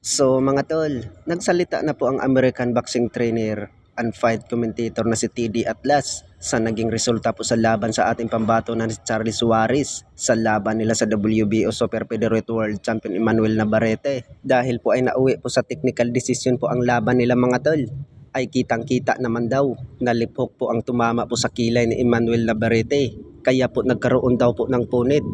So mga tol, nagsalita na po ang American boxing trainer and fight commentator na si TD Atlas sa naging resulta po sa laban sa ating pambato na si Charlie Suarez sa laban nila sa WBO Super Featherweight World Champion Emmanuel Navarrete. Dahil po ay nauwi po sa technical decision po ang laban nila mga tol, ay kitang-kita naman daw na liphok po ang tumama po sa kilay ni Emmanuel Navarrete. Kaya po nagkaroon daw po ng punit.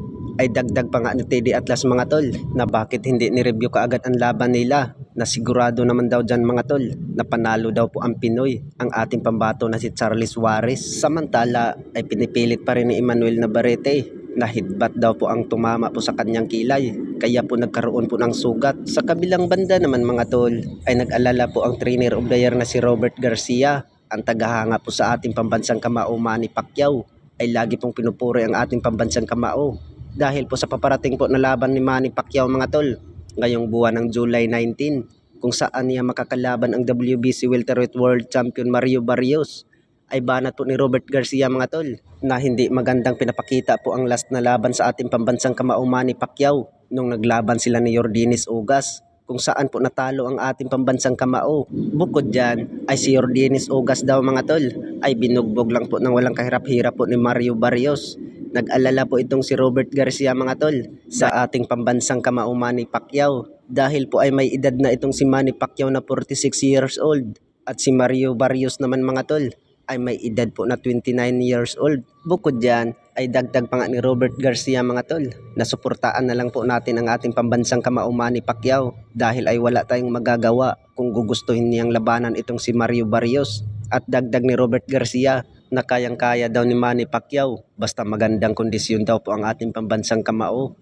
Ay dagdag pa nga ni Teddy Atlas mga tol na bakit hindi ni-review kaagad ang laban nila, na sigurado naman daw dyan mga tol na panalo daw po ang Pinoy, ang ating pambato na si Charlie Suarez. Samantala ay pinipilit pa rin ni Emmanuel Navarrete na hitbat daw po ang tumama po sa kanyang kilay, kaya po nagkaroon po ng sugat. Sa kabilang banda naman mga tol ay nag-alala po ang trainer of the year na si Robert Garcia, ang tagahanga po sa ating pambansang kamao Manny Pacquiao. Ay lagi pong pinupuri ang ating pambansang kamao dahil po sa paparating po na laban ni Manny Pacquiao mga tol ngayong buwan ng July 19, kung saan niya makakalaban ang WBC Welterweight World Champion Mario Barrios. Ay banat po ni Robert Garcia mga tol na hindi magandang pinapakita po ang last na laban sa ating pambansang kamao Manny Pacquiao nung naglaban sila ni Yordenis Ugas, kung saan po natalo ang ating pambansang kamao. Bukod dyan ay si Yordenis Ugas daw mga tol ay binugbog lang po ng walang kahirap-hirap po ni Mario Barrios. Nag-alala po itong si Robert Garcia mga tol sa ating pambansang kamao Manny Pacquiao dahil po ay may edad na itong si Manny Pacquiao na 46 years old at si Mario Barrios naman mga tol ay may edad po na 29 years old. Bukod dyan ay dagdag pa nga ni Robert Garcia mga tol na suportaan na lang po natin ang ating pambansang kamao Manny Pacquiao dahil ay wala tayong magagawa kung gugustuhin niyang labanan itong si Mario Barrios. At dagdag ni Robert Garcia na kayang-kaya daw ni Manny Pacquiao basta magandang kondisyon daw po ang ating pambansang kamao.